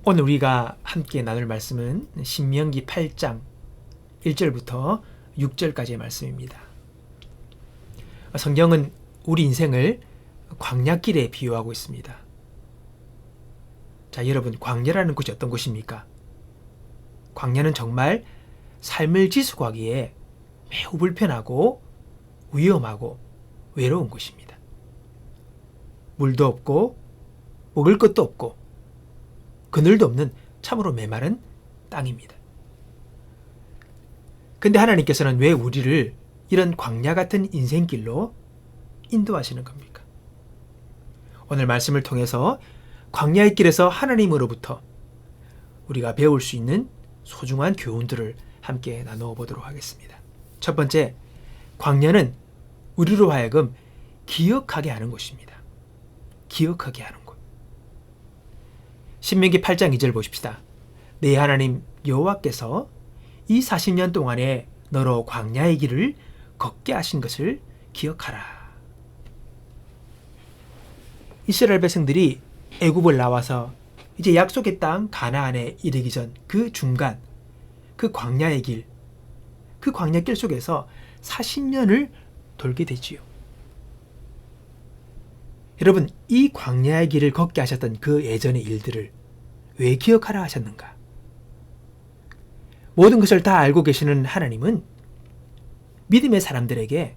오늘 우리가 함께 나눌 말씀은 신명기 8장 1절부터 6절까지의 말씀입니다. 성경은 우리 인생을 광야길에 비유하고 있습니다. 자, 여러분, 광야라는 곳이 어떤 곳입니까? 광야는 정말 삶을 지속하기에 매우 불편하고 위험하고 외로운 곳입니다. 물도 없고 먹을 것도 없고 그늘도 없는 참으로 메마른 땅입니다. 근데 하나님께서는 왜 우리를 이런 광야 같은 인생길로 인도하시는 겁니까? 오늘 말씀을 통해서 광야의 길에서 하나님으로부터 우리가 배울 수 있는 소중한 교훈들을 함께 나누어 보도록 하겠습니다. 첫 번째, 광야는 우리로 하여금 기억하게 하는 곳입니다. 기억하게 하는 곳. 신명기 8장 2절 보십시다. 내 하나님 여호와께서 이 40년 동안에 너로 광야의 길을 걷게 하신 것을 기억하라. 이스라엘 백성들이 애굽을 나와서 이제 약속의 땅 가나안에 이르기 전 그 중간, 그 광야의 길, 그 광야길 속에서 40년을 돌게 되지요. 여러분, 이 광야의 길을 걷게 하셨던 그 예전의 일들을 왜 기억하라 하셨는가? 모든 것을 다 알고 계시는 하나님은 믿음의 사람들에게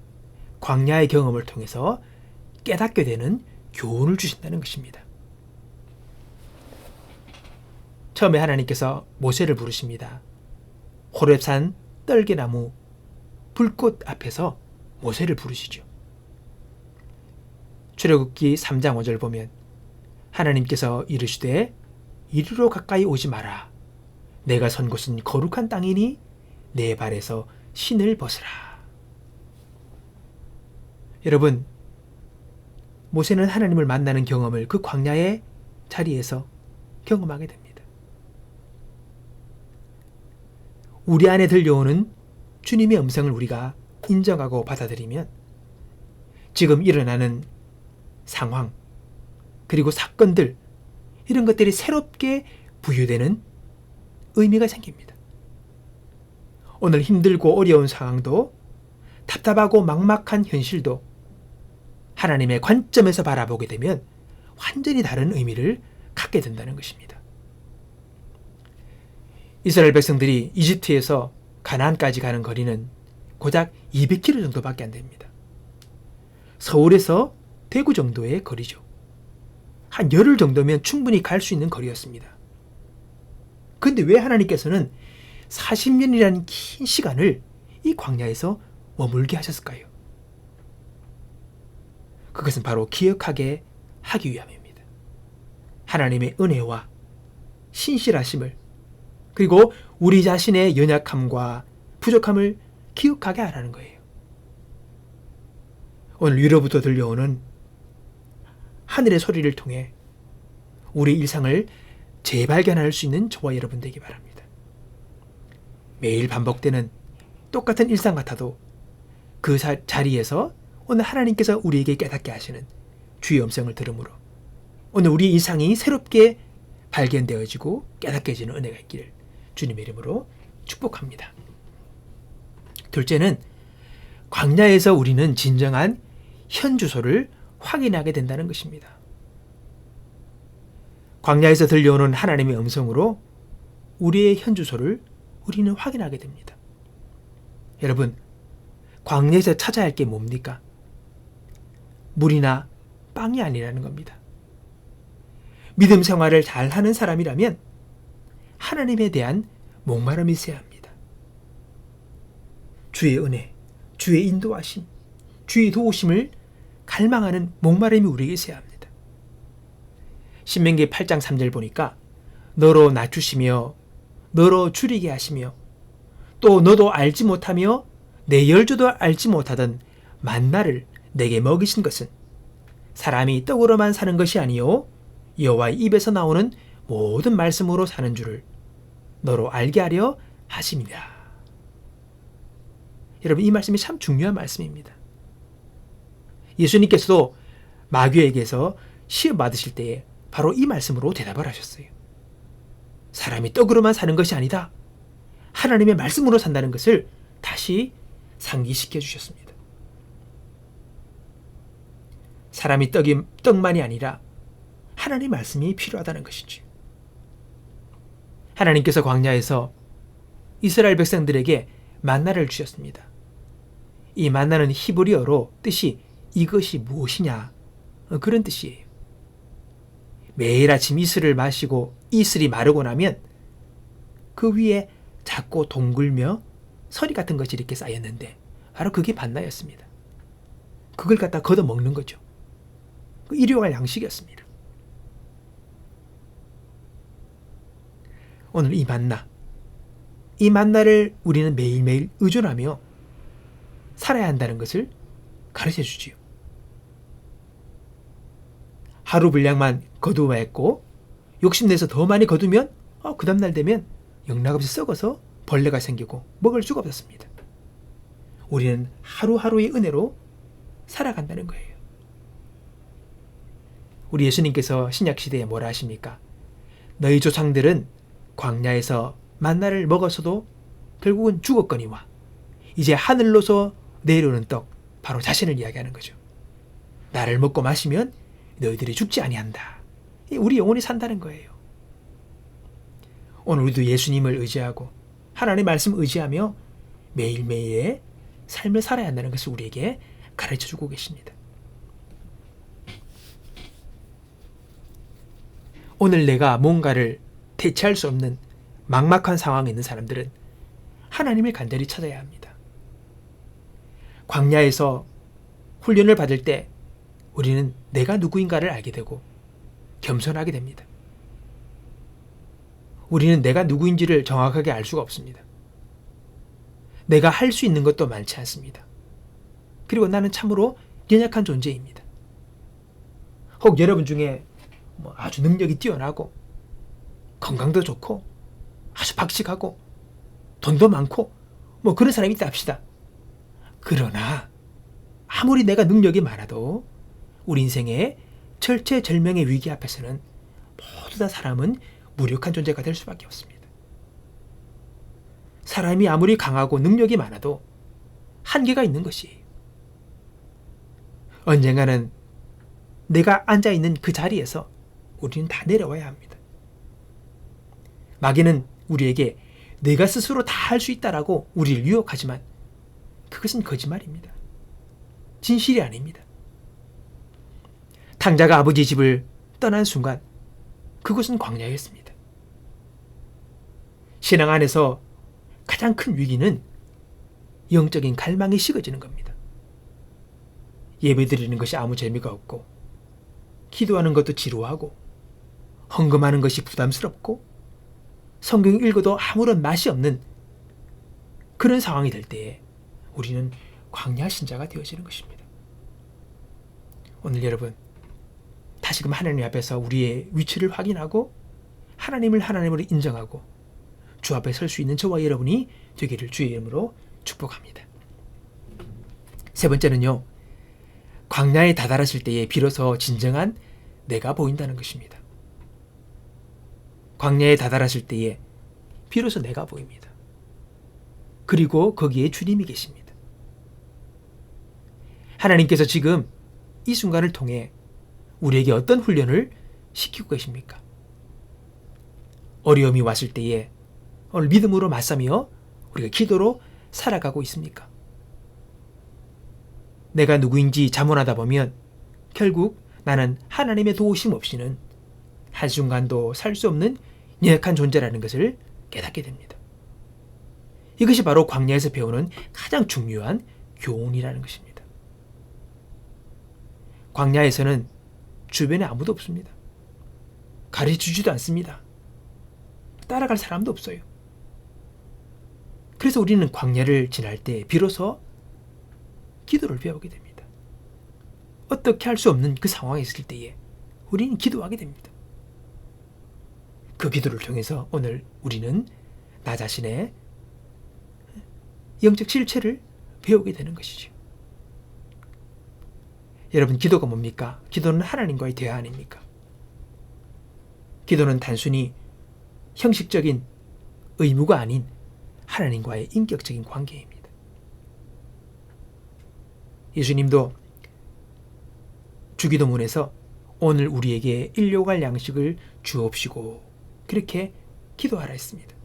광야의 경험을 통해서 깨닫게 되는 교훈을 주신다는 것입니다. 처음에 하나님께서 모세를 부르십니다. 호렙산 떨게나무 불꽃 앞에서 모세를 부르시죠. 출애굽기 3장 5절 보면 하나님께서 이르시되 이리로 가까이 오지 마라. 내가 선 곳은 거룩한 땅이니 내 발에서 신을 벗으라. 여러분, 모세는 하나님을 만나는 경험을 그 광야의 자리에서 경험하게 됩니다. 우리 안에 들려오는 주님의 음성을 우리가 인정하고 받아들이면 지금 일어나는 상황, 그리고 사건들, 이런 것들이 새롭게 부여되는 의미가 생깁니다. 오늘 힘들고 어려운 상황도, 답답하고 막막한 현실도 하나님의 관점에서 바라보게 되면 완전히 다른 의미를 갖게 된다는 것입니다. 이스라엘 백성들이 이집트에서 가나안까지 가는 거리는 고작 200km 정도밖에 안 됩니다. 서울에서 대구 정도의 거리죠. 한 열흘 정도면 충분히 갈 수 있는 거리였습니다. 그런데 왜 하나님께서는 40년이라는 긴 시간을 이 광야에서 머물게 하셨을까요? 그것은 바로 기억하게 하기 위함입니다. 하나님의 은혜와 신실하심을, 그리고 우리 자신의 연약함과 부족함을 기억하게 하라는 거예요. 오늘 위로부터 들려오는 하늘의 소리를 통해 우리 일상을 재발견할 수 있는 저와 여러분 되기 바랍니다. 매일 반복되는 똑같은 일상 같아도 그 자리에서 오늘 하나님께서 우리에게 깨닫게 하시는 주의 음성을 들으므로 오늘 우리 일상이 새롭게 발견되어지고 깨닫게지는 은혜가 있기를 주님의 이름으로 축복합니다. 둘째는 광야에서 우리는 진정한 현 주소를 확인하게 된다는 것입니다. 광야에서 들려오는 하나님의 음성으로 우리의 현 주소를 우리는 확인하게 됩니다. 여러분, 광야에서 찾아야 할 게 뭡니까? 물이나 빵이 아니라는 겁니다. 믿음 생활을 잘하는 사람이라면 하나님에 대한 목마름이 있어야 합니다. 주의 은혜, 주의 인도하심, 주의 도우심을 갈망하는 목마름이 우리에게 있어야 합니다. 신명기 8장 3절 보니까 너로 낮추시며 너로 줄이게 하시며 또 너도 알지 못하며 내 열조도 알지 못하던 만나를 내게 먹이신 것은 사람이 떡으로만 사는 것이 아니요 여호와의 입에서 나오는 모든 말씀으로 사는 줄을 너로 알게 하려 하심이다. 여러분, 이 말씀이 참 중요한 말씀입니다. 예수님께서도 마귀에게서 시험 받으실 때에 바로 이 말씀으로 대답을 하셨어요. 사람이 떡으로만 사는 것이 아니다. 하나님의 말씀으로 산다는 것을 다시 상기시켜 주셨습니다. 사람이 떡만이 아니라 하나님의 말씀이 필요하다는 것이지. 하나님께서 광야에서 이스라엘 백성들에게 만나를 주셨습니다. 이 만나는 히브리어로 뜻이 이것이 무엇이냐 그런 뜻이에요. 매일 아침 이슬을 마시고 이슬이 마르고 나면 그 위에 작고 동글며 서리 같은 것이 이렇게 쌓였는데 바로 그게 만나였습니다. 그걸 갖다 걷어 먹는 거죠. 그 일용할 양식이었습니다. 오늘 이 만나를 우리는 매일매일 의존하며 살아야 한다는 것을 가르쳐 주지요. 하루 분량만 거두어했고 욕심내서 더 많이 거두면 그 다음날 되면 영락없이 썩어서 벌레가 생기고 먹을 수가 없었습니다. 우리는 하루하루의 은혜로 살아간다는 거예요. 우리 예수님께서 신약시대에 뭐라 하십니까? 너희 조상들은 광야에서 만나를 먹어서도 결국은 죽었거니와 이제 하늘로서 내려오는 떡, 바로 자신을 이야기하는 거죠. 나를 먹고 마시면 너희들이 죽지 아니한다. 우리 영혼이 산다는 거예요. 오늘 우리도 예수님을 의지하고 하나님의 말씀 의지하며 매일매일의 삶을 살아야 한다는 것을 우리에게 가르쳐주고 계십니다. 오늘 내가 뭔가를 대체할 수 없는 막막한 상황에 있는 사람들은 하나님을 간절히 찾아야 합니다. 광야에서 훈련을 받을 때 우리는 내가 누구인가를 알게 되고 겸손하게 됩니다. 우리는 내가 누구인지를 정확하게 알 수가 없습니다. 내가 할 수 있는 것도 많지 않습니다. 그리고 나는 참으로 연약한 존재입니다. 혹 여러분 중에 아주 능력이 뛰어나고 건강도 좋고 아주 박식하고 돈도 많고 그런 사람이 있다 합시다. 그러나 아무리 내가 능력이 많아도 우리 인생의 절체절명의 위기 앞에서는 모두 다 사람은 무력한 존재가 될 수밖에 없습니다. 사람이 아무리 강하고 능력이 많아도 한계가 있는 것이에요. 언젠가는 내가 앉아있는 그 자리에서 우리는 다 내려와야 합니다. 마귀는 우리에게 내가 스스로 다 할 수 있다라고 우리를 유혹하지만 그것은 거짓말입니다. 진실이 아닙니다. 탕자가 아버지 집을 떠난 순간 그것은 광야였습니다. 신앙 안에서 가장 큰 위기는 영적인 갈망이 식어지는 겁니다. 예배드리는 것이 아무 재미가 없고 기도하는 것도 지루하고 헌금하는 것이 부담스럽고 성경 읽어도 아무런 맛이 없는 그런 상황이 될 때에 우리는 광야 신자가 되어지는 것입니다. 오늘 여러분 다시금 하나님 앞에서 우리의 위치를 확인하고 하나님을 하나님으로 인정하고 주 앞에 설 수 있는 저와 여러분이 되기를 주의 이름으로 축복합니다. 세 번째는요. 광야에 다다랐을 때에 비로소 진정한 내가 보인다는 것입니다. 광야에 다다랐을 때에 비로소 내가 보입니다. 그리고 거기에 주님이 계십니다. 하나님께서 지금 이 순간을 통해 우리에게 어떤 훈련을 시키고 계십니까? 어려움이 왔을 때에 오늘 믿음으로 맞서며 우리가 기도로 살아가고 있습니까? 내가 누구인지 자문하다 보면 결국 나는 하나님의 도우심 없이는 한순간도 살 수 없는 연약한 존재라는 것을 깨닫게 됩니다. 이것이 바로 광야에서 배우는 가장 중요한 교훈이라는 것입니다. 광야에서는 주변에 아무도 없습니다. 가르쳐주지도 않습니다. 따라갈 사람도 없어요. 그래서 우리는 광야를 지날 때 비로소 기도를 배우게 됩니다. 어떻게 할 수 없는 그 상황에 있을 때에 우리는 기도하게 됩니다. 그 기도를 통해서 오늘 우리는 나 자신의 영적 실체를 배우게 되는 것이죠. 여러분, 기도가 뭡니까? 기도는 하나님과의 대화 아닙니까? 기도는 단순히 형식적인 의무가 아닌 하나님과의 인격적인 관계입니다. 예수님도 주기도문에서 오늘 우리에게 일용할 양식을 주옵시고 그렇게 기도하라 했습니다.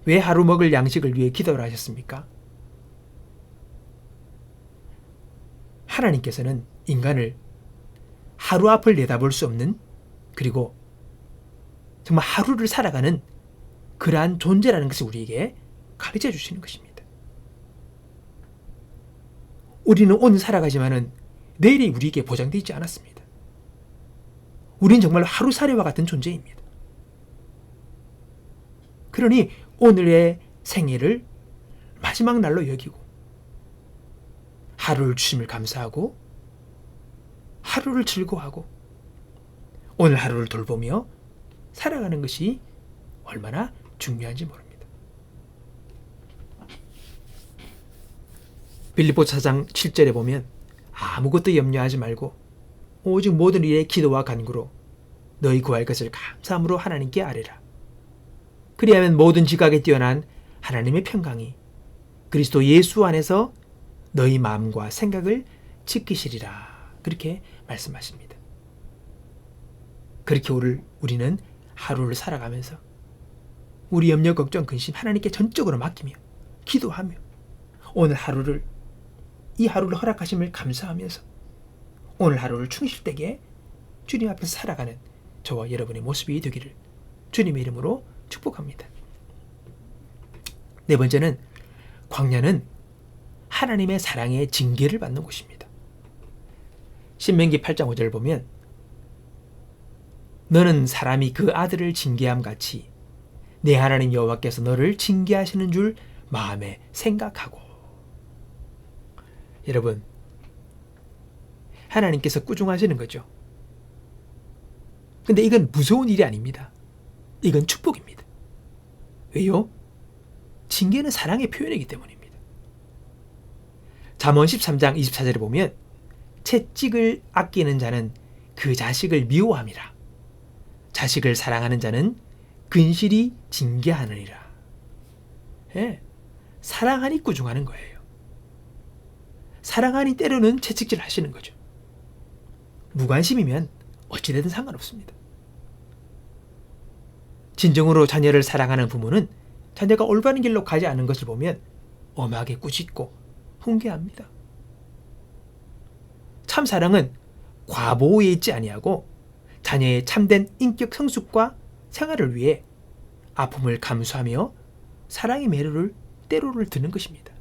왜 하루 먹을 양식을 위해 기도를 하셨습니까? 하나님께서는 인간을 하루 앞을 내다볼 수 없는, 그리고 정말 하루를 살아가는 그러한 존재라는 것을 우리에게 가르쳐 주시는 것입니다. 우리는 오늘 살아가지만은 내일이 우리에게 보장되어 있지 않았습니다. 우리는 정말 하루살이와 같은 존재입니다. 그러니 오늘의 생애를 마지막 날로 여기고 하루를 주심을 감사하고 하루를 즐거워하고 오늘 하루를 돌보며 살아가는 것이 얼마나 중요한지 모릅니다. 빌립보서 4장 7절에 보면 아무것도 염려하지 말고 오직 모든 일에 기도와 간구로 너희 구할 것을 감사함으로 하나님께 아뢰라. 그리하면 모든 지각에 뛰어난 하나님의 평강이 그리스도 예수 안에서 너희 마음과 생각을 지키시리라. 그렇게 말씀하십니다. 그렇게 우리는 하루를 살아가면서 우리 염려, 걱정, 근심 하나님께 전적으로 맡기며 기도하며 오늘 하루를, 이 하루를 허락하심을 감사하면서 오늘 하루를 충실되게 주님 앞에서 살아가는 저와 여러분의 모습이 되기를 주님의 이름으로 축복합니다. 네 번째는 광야는 하나님의 사랑의 징계를 받는 곳입니다. 신명기 8장 5절을 보면 너는 사람이 그 아들을 징계함 같이 내 하나님 여호와께서 너를 징계하시는 줄 마음에 생각하고. 여러분, 하나님께서 꾸중하시는 거죠. 근데 이건 무서운 일이 아닙니다. 이건 축복입니다. 왜요? 징계는 사랑의 표현이기 때문입니다. 잠언 13장 24절에 보면 채찍을 아끼는 자는 그 자식을 미워함이라. 자식을 사랑하는 자는 근실이 징계하느니라. 예, 사랑하니 꾸중하는 거예요. 사랑하니 때로는 채찍질 하시는 거죠. 무관심이면 어찌되든 상관없습니다. 진정으로 자녀를 사랑하는 부모는 자녀가 올바른 길로 가지 않는 것을 보면 엄하게 꾸짖고 훈계합니다. 참 사랑은 과보호에 있지 아니하고 자녀의 참된 인격 성숙과 생활을 위해 아픔을 감수하며 사랑의 때로를 드는 것입니다.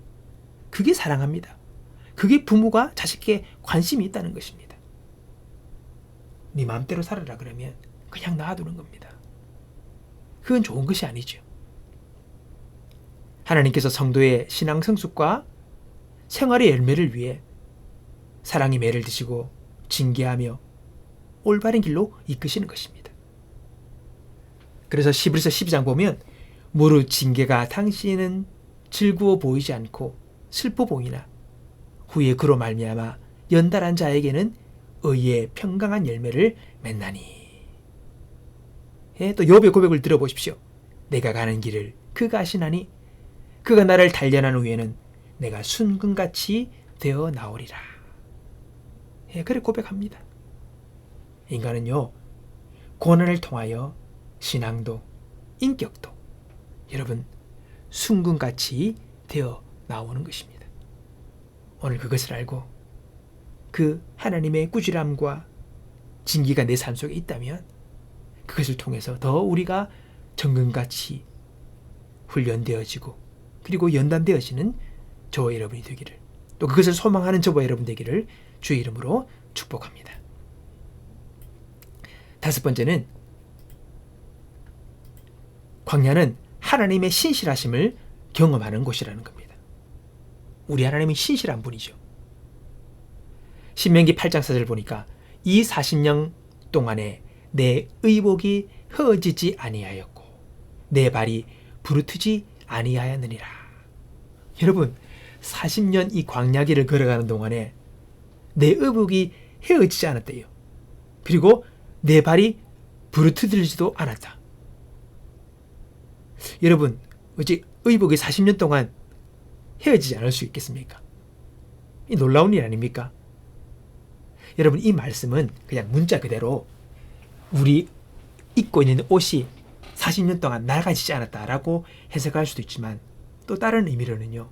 그게 사랑합니다. 그게 부모가 자식에게 관심이 있다는 것입니다. 네 마음대로 살아라 그러면 그냥 놔두는 겁니다. 그건 좋은 것이 아니죠. 하나님께서 성도의 신앙 성숙과 생활의 열매를 위해 사랑의 매를 드시고 징계하며 올바른 길로 이끄시는 것입니다. 그래서 11서 12장 보면 무릇 징계가 당신은 즐거워 보이지 않고 슬퍼 보이나 후에 그로 말미암아 연달한 자에게는 의의 평강한 열매를 맺나니. 예, 또 욥의 고백을 들어보십시오. 내가 가는 길을 그가 아시나니 그가 나를 단련한 후에는 내가 순금같이 되어 나오리라. 예, 그렇게 고백합니다. 인간은요, 고난을 통하여 신앙도 인격도 여러분 순금같이 되어 나오는 것입니다. 오늘 그것을 알고 그 하나님의 꾸지람과 징계가 내 삶 속에 있다면 그것을 통해서 더 우리가 정금같이 훈련되어지고 그리고 연단되어지는 저와 여러분이 되기를, 또 그것을 소망하는 저와 여러분 되기를 주의 이름으로 축복합니다. 다섯 번째는 광야는 하나님의 신실하심을 경험하는 곳이라는 겁니다. 우리 하나님은 신실한 분이죠. 신명기 8장 4절 보니까 이 40년 동안에 내 의복이 흩어지지 아니하였고 내 발이 부르트지 아니하였느니라. 여러분, 40년 이 광야길을 걸어가는 동안에 내 의복이 헤어지지 않았대요. 그리고 내 발이 부르트들지도 않았다. 여러분, 어찌 의복이 40년 동안 헤어지지 않을 수 있겠습니까? 이 놀라운 일 아닙니까? 여러분, 이 말씀은 그냥 문자 그대로 우리 입고 있는 옷이 40년 동안 낡아지지 않았다라고 해석할 수도 있지만, 또 다른 의미로는요,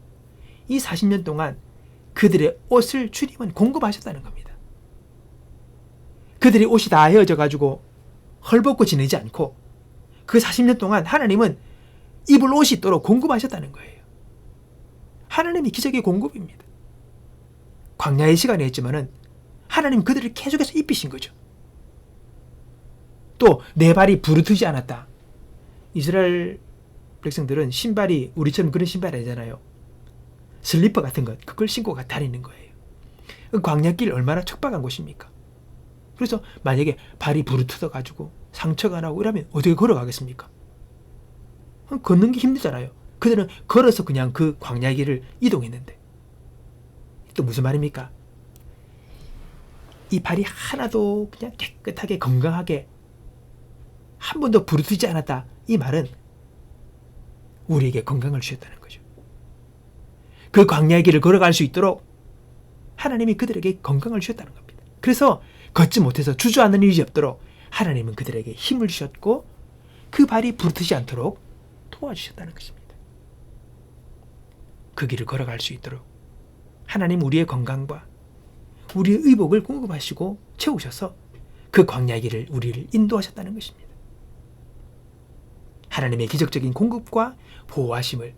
이 40년 동안 그들의 옷을 주님은 공급하셨다는 겁니다. 그들의 옷이 다 헤어져 가지고 헐벗고 지내지 않고 그 40년 동안 하나님은 입을 옷이 있도록 공급하셨다는 거예요. 하나님이 기적의 공급입니다. 광야의 시간에 했지만은 하나님 그들을 계속해서 입히신 거죠. 또 내 발이 부르트지 않았다. 이스라엘 백성들은 신발이 우리처럼 그런 신발이 아니잖아요. 슬리퍼 같은 것, 그걸 신고 다니는 거예요. 광야길 얼마나 척박한 곳입니까? 그래서 만약에 발이 부르트져 가지고 상처가 나고 이러면 어떻게 걸어가겠습니까? 걷는 게 힘들잖아요. 그들은 걸어서 그냥 그 광야길을 이동했는데, 또 무슨 말입니까? 이 발이 하나도 그냥 깨끗하게 건강하게 한 번도 부르트지 않았다. 이 말은 우리에게 건강을 주셨다는 거죠. 그 광야의 길을 걸어갈 수 있도록 하나님이 그들에게 건강을 주셨다는 겁니다. 그래서 걷지 못해서 주저하는 일이 없도록 하나님은 그들에게 힘을 주셨고 그 발이 부르트지 않도록 도와주셨다는 것입니다. 그 길을 걸어갈 수 있도록 하나님 우리의 건강과 우리의 의복을 공급하시고 채우셔서 그 광야의 길을 우리를 인도하셨다는 것입니다. 하나님의 기적적인 공급과 보호하심을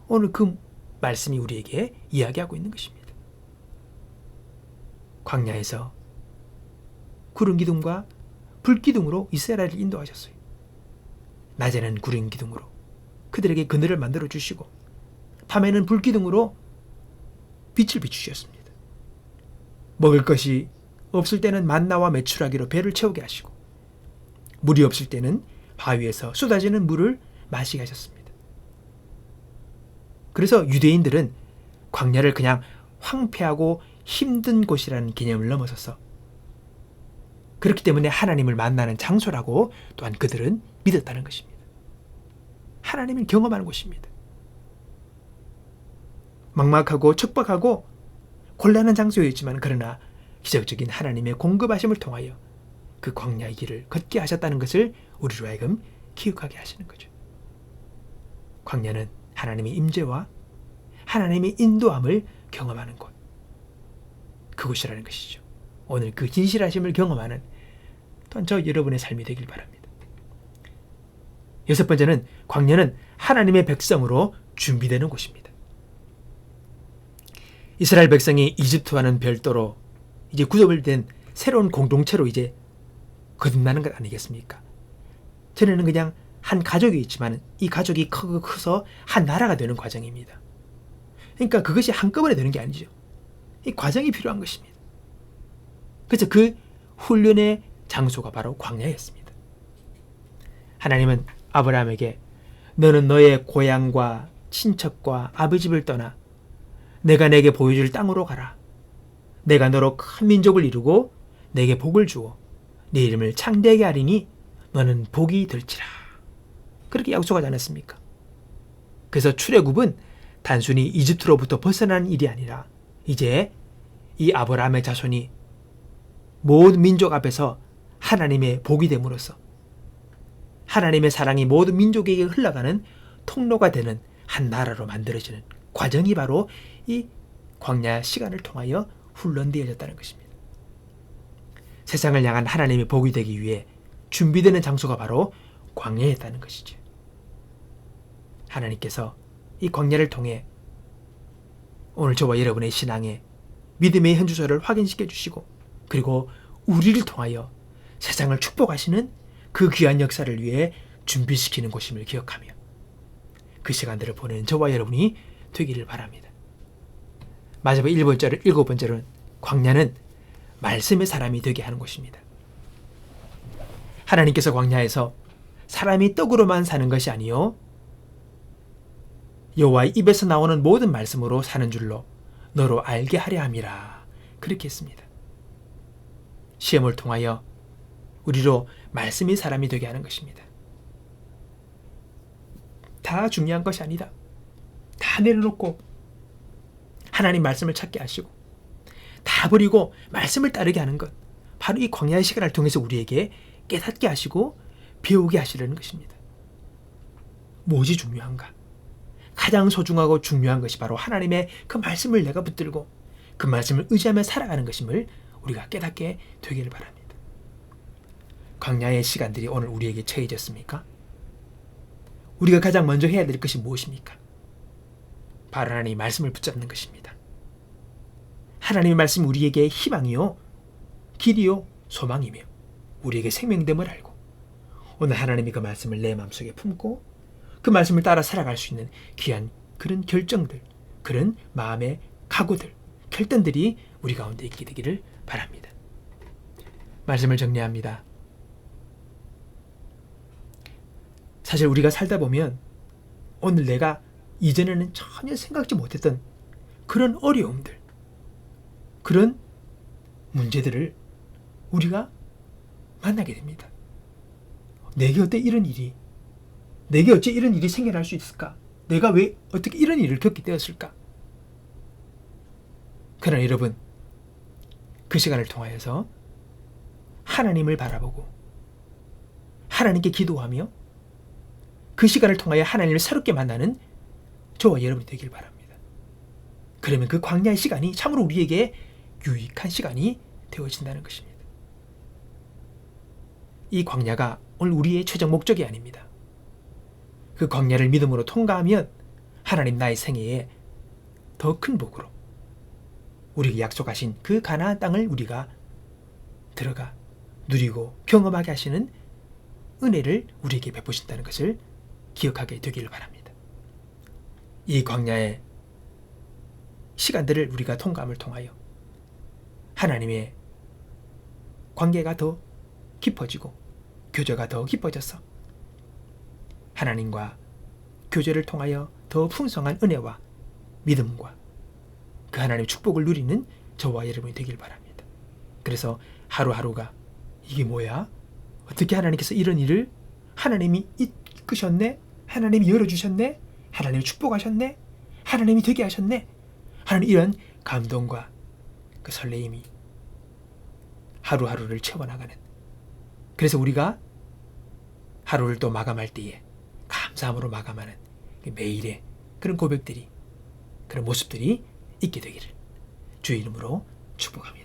오늘 그 말씀이 우리에게 이야기하고 있는 것입니다. 광야에서 구름 기둥과 불 기둥으로 이스라엘을 인도하셨어요. 낮에는 구름 기둥으로 그들에게 그늘을 만들어 주시고 밤에는 불 기둥으로 빛을 비추셨습니다. 먹을 것이 없을 때는 만나와 메추라기로 배를 채우게 하시고 물이 없을 때는 바위에서 쏟아지는 물을 마시게 하셨습니다. 그래서 유대인들은 광야를 그냥 황폐하고 힘든 곳이라는 개념을 넘어서서 그렇기 때문에 하나님을 만나는 장소라고 또한 그들은 믿었다는 것입니다. 하나님을 경험하는 곳입니다. 막막하고 척박하고 곤란한 장소였지만 그러나 기적적인 하나님의 공급하심을 통하여 그 광야의 길을 걷게 하셨다는 것을 우리로 하여금 기억하게 하시는 거죠. 광야는 하나님의 임재와 하나님의 인도함을 경험하는 곳, 그곳이라는 것이죠. 오늘 그 진실하심을 경험하는 또한 저 여러분의 삶이 되길 바랍니다. 여섯 번째는 광야는 하나님의 백성으로 준비되는 곳입니다. 이스라엘 백성이 이집트와는 별도로 이제 구조된 새로운 공동체로 이제 거듭나는 것 아니겠습니까? 전에는 그냥 한 가족이 있지만 이 가족이 커서 한 나라가 되는 과정입니다. 그러니까 그것이 한꺼번에 되는 게 아니죠. 이 과정이 필요한 것입니다. 그래서 그 훈련의 장소가 바로 광야였습니다. 하나님은 아브라함에게 너는 너의 고향과 친척과 아버지를 떠나 내가 내게 보여줄 땅으로 가라. 내가 너로 큰 민족을 이루고 내게 복을 주어 네 이름을 창대하게 하리니 너는 복이 될지라. 그렇게 약속하지 않았습니까? 그래서 출애굽은 단순히 이집트로부터 벗어나는 일이 아니라 이제 이 아브라함의 자손이 모든 민족 앞에서 하나님의 복이 됨으로써 하나님의 사랑이 모든 민족에게 흘러가는 통로가 되는 한 나라로 만들어지는 과정이 바로 이 광야 시간을 통하여 훈련되어졌다는 것입니다. 세상을 향한 하나님의 복이 되기 위해 준비되는 장소가 바로 광야였다는 것이죠. 하나님께서 이 광야를 통해 오늘 저와 여러분의 신앙에 믿음의 현주소를 확인시켜 주시고 그리고 우리를 통하여 세상을 축복하시는 그 귀한 역사를 위해 준비시키는 곳임을 기억하며 그 시간들을 보내는 저와 여러분이 되기를 바랍니다. 마지막 일곱 번째로는 광야는 말씀의 사람이 되게 하는 곳입니다. 하나님께서 광야에서 사람이 떡으로만 사는 것이 아니요 여호와의 입에서 나오는 모든 말씀으로 사는 줄로 너로 알게 하려 함이라. 그렇게 했습니다. 시험을 통하여 우리로 말씀이 사람이 되게 하는 것입니다. 다 중요한 것이 아니다. 다 내려놓고 하나님 말씀을 찾게 하시고 다 버리고 말씀을 따르게 하는 것, 바로 이 광야의 시간을 통해서 우리에게 깨닫게 하시고 배우게 하시려는 것입니다. 무엇이 중요한가? 가장 소중하고 중요한 것이 바로 하나님의 그 말씀을 내가 붙들고 그 말씀을 의지하며 살아가는 것임을 우리가 깨닫게 되기를 바랍니다. 광야의 시간들이 오늘 우리에게 처해졌습니까? 우리가 가장 먼저 해야 될 것이 무엇입니까? 바로 하나님의 말씀을 붙잡는 것입니다. 하나님의 말씀이 우리에게 희망이요, 길이요, 소망이며 우리에게 생명됨을 알고 오늘 하나님이 그 말씀을 내 마음속에 품고 그 말씀을 따라 살아갈 수 있는 귀한 그런 결정들, 그런 마음의 각오들, 결단들이 우리 가운데 있게 되기를 바랍니다. 말씀을 정리합니다. 사실 우리가 살다 보면 오늘 내가 이전에는 전혀 생각지 못했던 그런 어려움들, 그런 문제들을 우리가 만나게 됩니다. 내게 어째 이런 일이 생겨날 수 있을까? 내가 왜 어떻게 이런 일을 겪게 되었을까? 그러나 여러분, 그 시간을 통하여서 하나님을 바라보고 하나님께 기도하며 그 시간을 통하여 하나님을 새롭게 만나는 저와 여러분이 되길 바랍니다. 그러면 그 광야의 시간이 참으로 우리에게 유익한 시간이 되어진다는 것입니다. 이 광야가 오늘 우리의 최종 목적이 아닙니다. 그 광야를 믿음으로 통과하면 하나님 나의 생애에 더 큰 복으로 우리에게 약속하신 그 가나안 땅을 우리가 들어가 누리고 경험하게 하시는 은혜를 우리에게 베푸신다는 것을 기억하게 되기를 바랍니다. 이 광야의 시간들을 우리가 통과함을 통하여 하나님의 관계가 더 깊어지고 교제가 더 깊어져서 하나님과 교제를 통하여 더 풍성한 은혜와 믿음과 그 하나님의 축복을 누리는 저와 여러분이 되길 바랍니다. 그래서 하루하루가 이게 뭐야? 어떻게 하나님께서 이런 일을 하나님이 이끄셨네? 하나님이 열어주셨네? 하나님이 축복하셨네? 하나님이 되게 하셨네? 하는 이런 감동과 그 설레임이 하루하루를 채워나가는, 그래서 우리가 하루를 또 마감할 때에 감사함으로 마감하는 매일의 그런 고백들이, 그런 모습들이 있게 되기를 주의 이름으로 축복합니다.